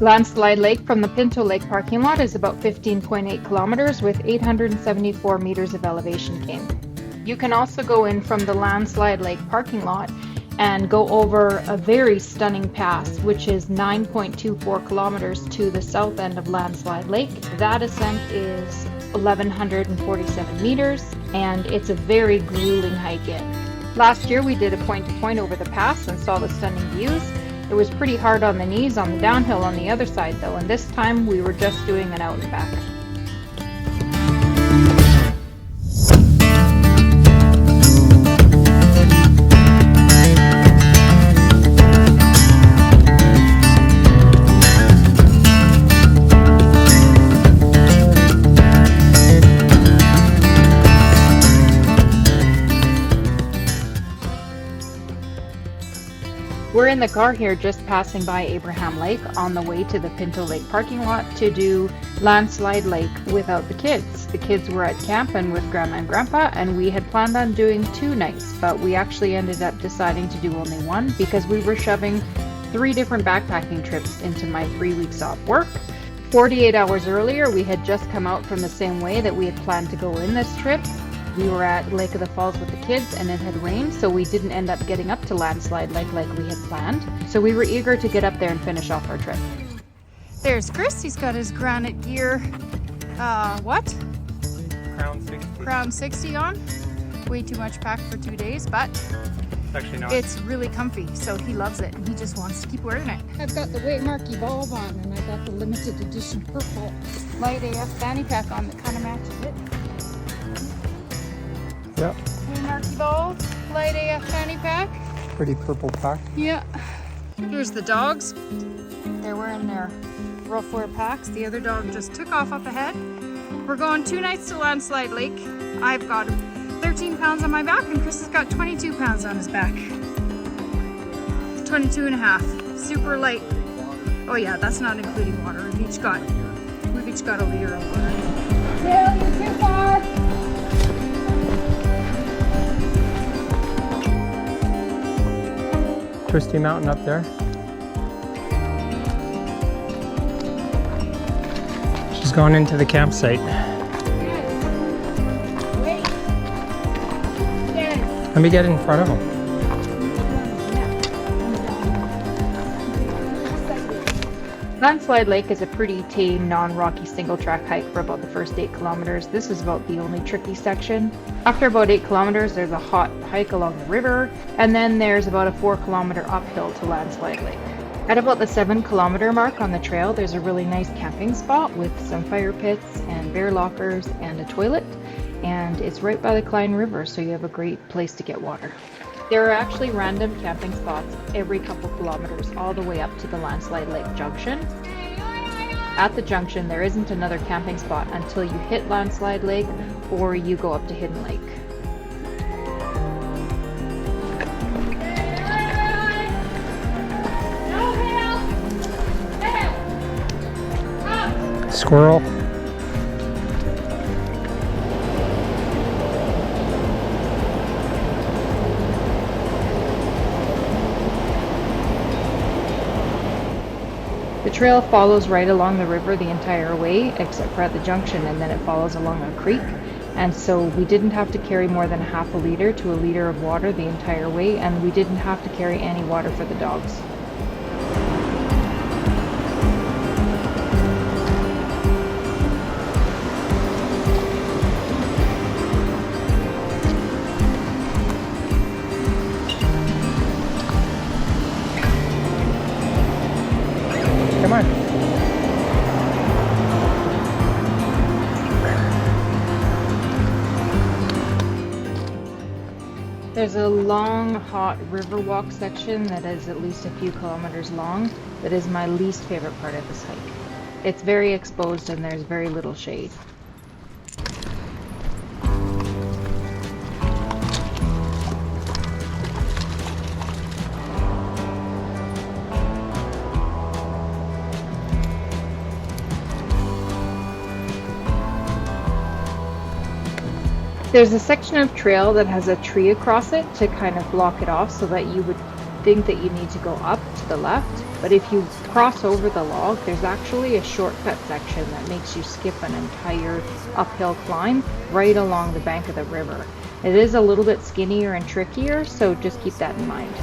Landslide Lake from the Pinto Lake parking lot is about 15.8 kilometers with 874 meters of elevation gain. You can also go in from the Landslide Lake parking lot and go over a very stunning pass, which is 9.24 kilometers to the south end of Landslide Lake. That ascent is 1,147 meters, and it's a very grueling hike in. Last year we did a point-to-point over the pass and saw the stunning views. It was pretty hard on the knees on the downhill on the other side though, and this time we were just doing an out and back. We're in the car here just passing by Abraham Lake on the way to the Pinto Lake parking lot to do Landslide Lake without the kids. The kids were at camp and with Grandma and Grandpa, and we had planned on doing 2 nights, but we actually ended up deciding to do only 1 because we were shoving 3 different backpacking trips into my 3 weeks off work. 48 hours earlier, we had just come out from the same way that we had planned to go in this trip. We were at Lake of the Falls with the kids and it had rained, so we didn't end up getting up to Landslide Lake like we had planned. So we were eager to get up there and finish off our trip. There's Chris, he's got his Granite Gear, what? Crown 60. Crown 60 on. Way too much pack for 2 days, but Actually not. it's really comfy, so he loves it and he just wants to keep wearing it. I've got the Waymark Evolve on and I got the limited edition purple Light AF fanny pack on that kind of matches it. Yep. Waymark Evolve, Light AF fanny pack. Pretty purple pack. Yeah. Here's the dogs. They're wearing their rough wear packs. The other dog just took off up ahead. We're going 2 nights to Landslide Lake. I've got 13 pounds on my back and Chris has got 22 pounds on his back. 22 and a half. Super light. Oh yeah, that's not including water. We've each got a liter of water. Bill, you're too far! Twisty Mountain up there. She's going into the campsite. Wait! Yes! Let me get in front of them. Landslide Lake is a pretty tame, non-rocky single-track hike for about the first 8 kilometers. This is about the only tricky section. After about 8 kilometers, there's a hot hike along the river, and then there's about a 4-kilometer uphill to Landslide Lake. At about the 7-kilometer mark on the trail, there's a really nice camping spot with some fire pits and bear lockers and a toilet, and it's right by the Klein River, so you have a great place to get water. There are actually random camping spots every couple kilometers all the way up to the Landslide Lake Junction. At the junction, there isn't another camping spot until you hit Landslide Lake or you go up to Hidden Lake. Squirrel. The trail follows right along the river the entire way, except for at the junction, and then it follows along a creek. And so we didn't have to carry more than half a liter to a liter of water the entire way, and we didn't have to carry any water for the dogs. Come on. There's a long, hot river walk section that is at least a few kilometers long that is my least favorite part of this hike. It's very exposed and there's very little shade. There's a section of trail that has a tree across it to kind of block it off so that you would think that you need to go up to the left. But if you cross over the log, there's actually a shortcut section that makes you skip an entire uphill climb right along the bank of the river. It is a little bit skinnier and trickier, so just keep that in mind.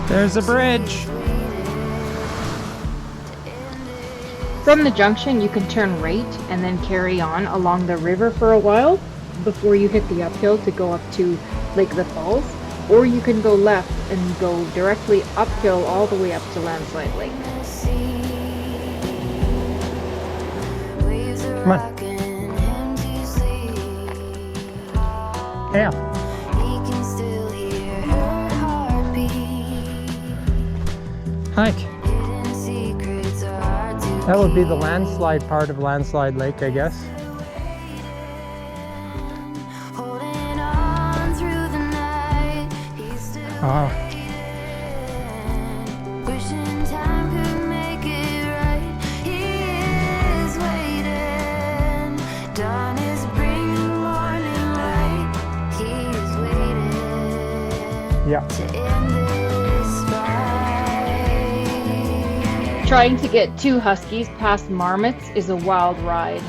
There's a bridge. From the junction, you can turn right and then carry on along the river for a while before you hit the uphill to go up to Lake the Falls, or you can go left and go directly uphill all the way up to Landslide Lake. Come on. Yeah. Hike. That would be the landslide part of Landslide Lake, I guess. Oh. Yeah. Trying to get 2 huskies past Marmots is a wild ride.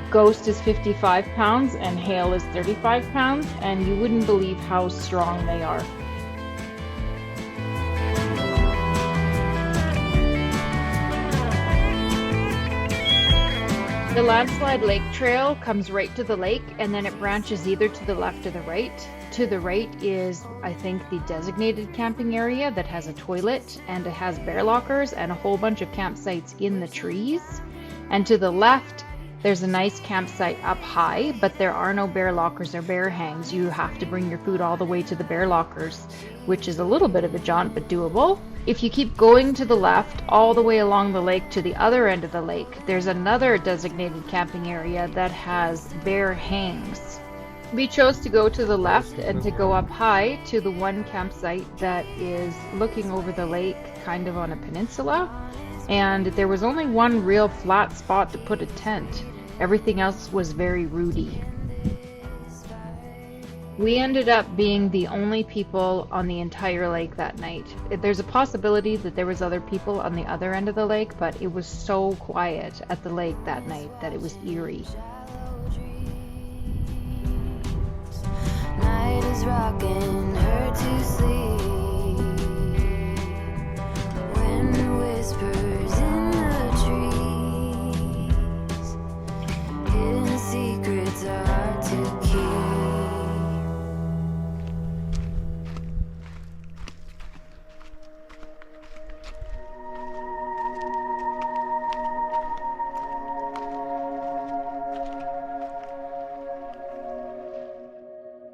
Ghost is 55 pounds and Hale is 35 pounds, and you wouldn't believe how strong they are. The Landslide Lake Trail comes right to the lake, and then it branches either to the left or the right. To the right is, I think, the designated camping area that has a toilet, and it has bear lockers and a whole bunch of campsites in the trees. And to the left, there's a nice campsite up high, but there are no bear lockers or bear hangs. You have to bring your food all the way to the bear lockers, which is a little bit of a jaunt, but doable. If you keep going to the left, all the way along the lake to the other end of the lake, there's another designated camping area that has bear hangs. We chose to go to the left and to go up high to the one campsite that is looking over the lake, kind of on a peninsula. And there was only one real flat spot to put a tent. Everything else was very rooty. We ended up being the only people on the entire lake that night. There's a possibility that there was other people on the other end of the lake, but it was so quiet at the lake that night that it was eerie. Night is rocking her to sleep. Wind whispers in the trees. Hidden secrets are hard to keep.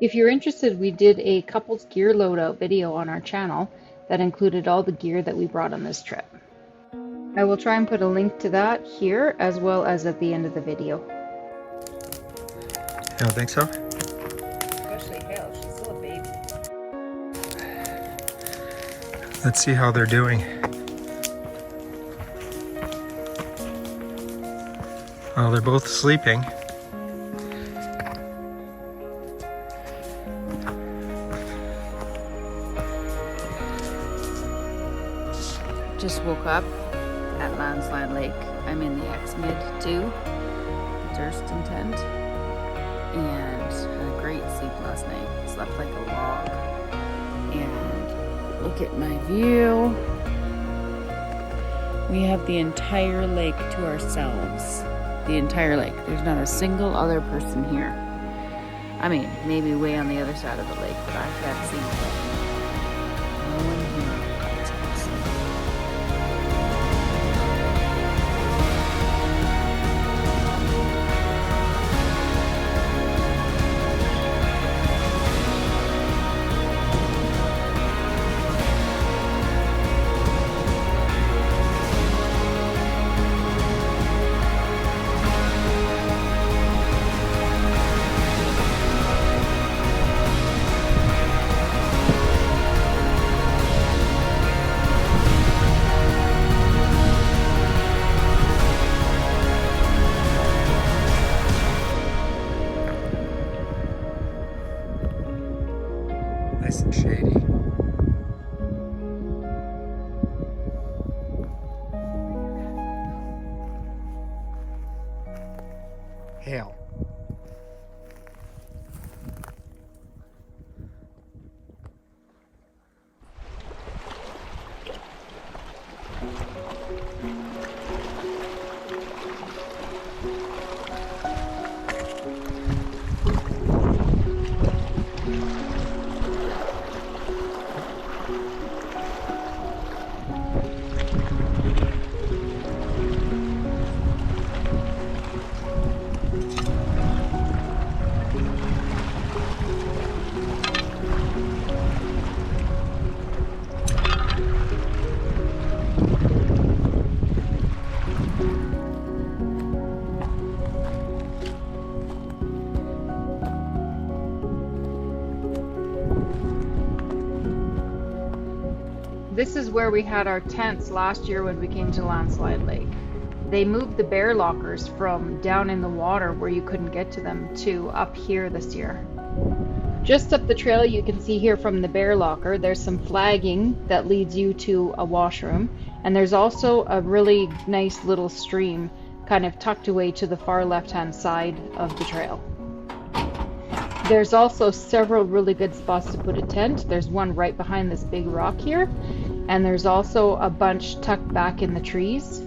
If you're interested, we did a couples gear loadout video on our channel that included all the gear that we brought on this trip. I will try and put a link to that here as well as at the end of the video. You don't think so? Especially Hale, she's still a baby. Let's see how they're doing. Well, they're both sleeping. Just woke up at Landslide Lake. I'm in the X-Mid 2, Durston tent, and had a great sleep last night. Slept like a log. And look at my view. We have the entire lake to ourselves. The entire lake. There's not a single other person here. I mean, maybe way on the other side of the lake, but I can't see. hail. This is where we had our tents last year when we came to Landslide Lake. They moved the bear lockers from down in the water where you couldn't get to them to up here this year. Just up the trail you can see here from the bear locker, there's some flagging that leads you to a washroom, and there's also a really nice little stream kind of tucked away to the far left-hand side of the trail. There's also several really good spots to put a tent. There's one right behind this big rock here, and there's also a bunch tucked back in the trees.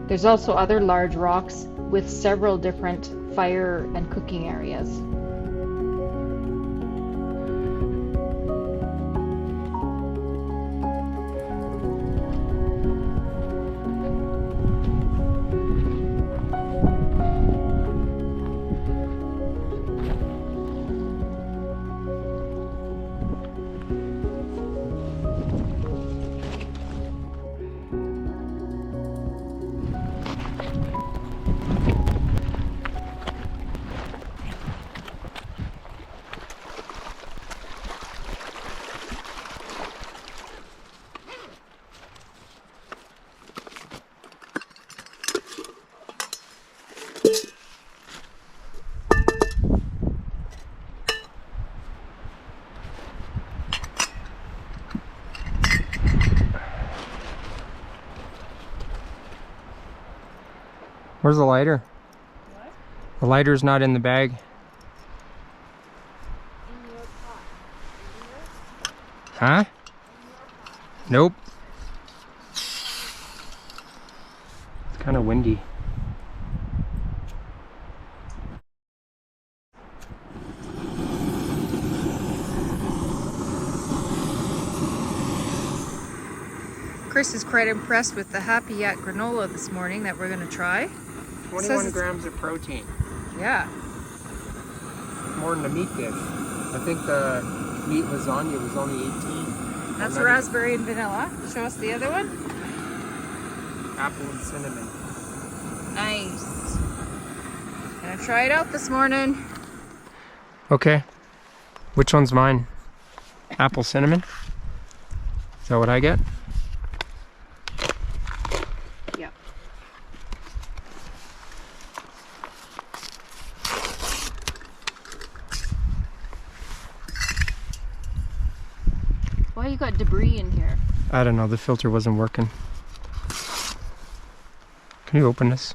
There's also other large rocks with several different fire and cooking areas. Where's the lighter? What? The lighter's not in the bag. In your pot. Huh? Nope. It's kind of windy. Chris is quite impressed with the Happy Yak granola this morning that we're going to try. 21 grams of protein. Yeah. More than a meat dish. I think the meat lasagna was only 18. That's raspberry and vanilla. Show us the other one. Apple and cinnamon. Nice. Gonna try it out this morning. Okay. Which one's mine? Apple cinnamon? Is that what I get? Yep. Why you got debris in here? I don't know, the filter wasn't working. Can you open this?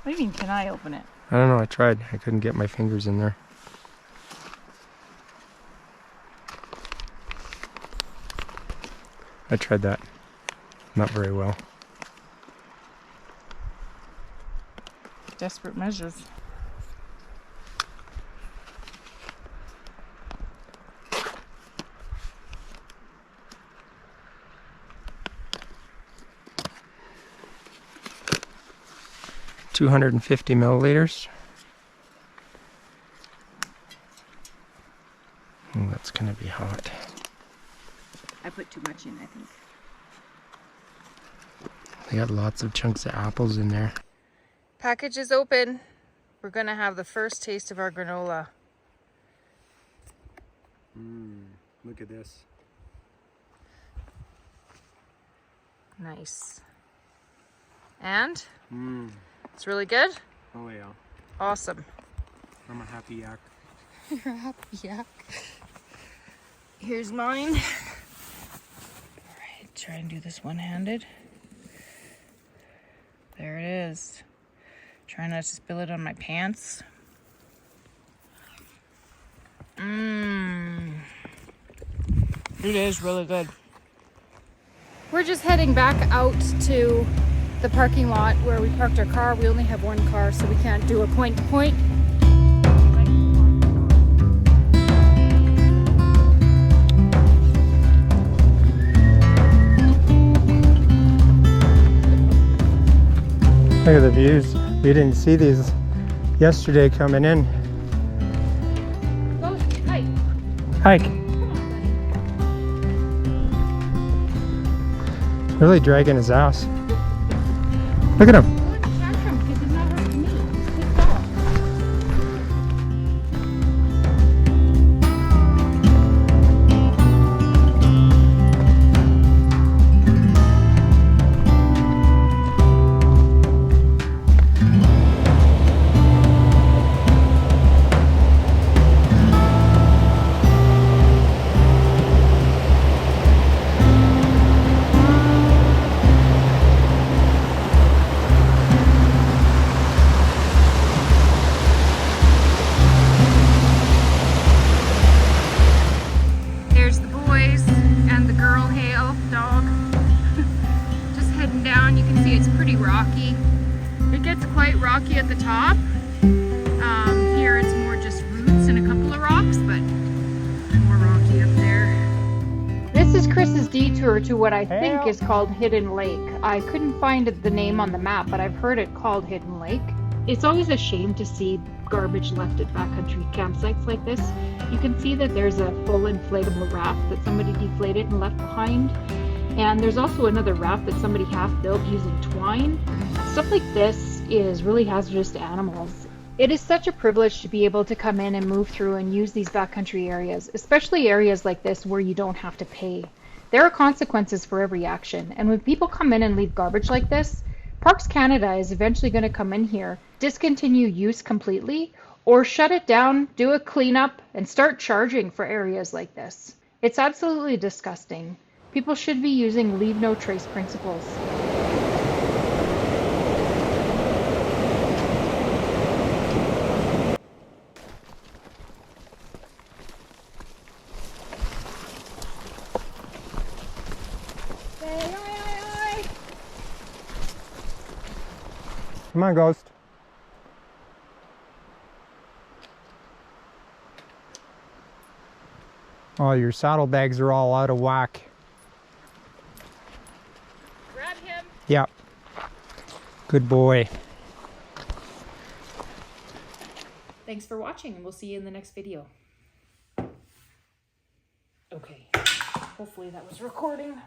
What do you mean, can I open it? I don't know, I tried. I couldn't get my fingers in there. I tried that. Not very well. Desperate measures. $250 milliliters. Oh, that's gonna be hot. I put too much in, I think. They got lots of chunks of apples in there. Package is open. We're gonna have the first taste of our granola. Look at this. Nice. And? It's really good? Oh yeah. Awesome. I'm a happy yak. You're a happy yak. Here's mine. Alright, try and do this one-handed. There it is. Trying not to spill it on my pants. It is really good. We're just heading back out to the parking lot where we parked our car. We only have one car, so we can't do a point to point. Look at the views. We didn't see these yesterday coming in. Go hike. Hike. Really dragging his ass. Look at him. Look at Junction because he's not hurting me. He's pissed off. There's the boys and the girl hail dog. Just heading down. You can see it's pretty rocky. It gets quite rocky at the top. Here it's more just roots and a couple of rocks, but more rocky up there. This is Chris's detour to what I think is called Hidden Lake. I couldn't find the name on the map, but I've heard it called Hidden Lake. It's always a shame to see garbage left at backcountry campsites like this. You can see that there's a full inflatable raft that somebody deflated and left behind. And there's also another raft that somebody half built using twine. Stuff like this is really hazardous to animals. It is such a privilege to be able to come in and move through and use these backcountry areas, especially areas like this where you don't have to pay. There are consequences for every action, and when people come in and leave garbage like this, Parks Canada is eventually going to come in here, discontinue use completely, or shut it down, do a cleanup, and start charging for areas like this. It's absolutely disgusting. People should be using leave no trace principles. Come on, Ghost. Oh, your saddlebags are all out of whack. Grab him. Yep. Good boy. Thanks for watching, and we'll see you in the next video. Okay. Hopefully that was recording.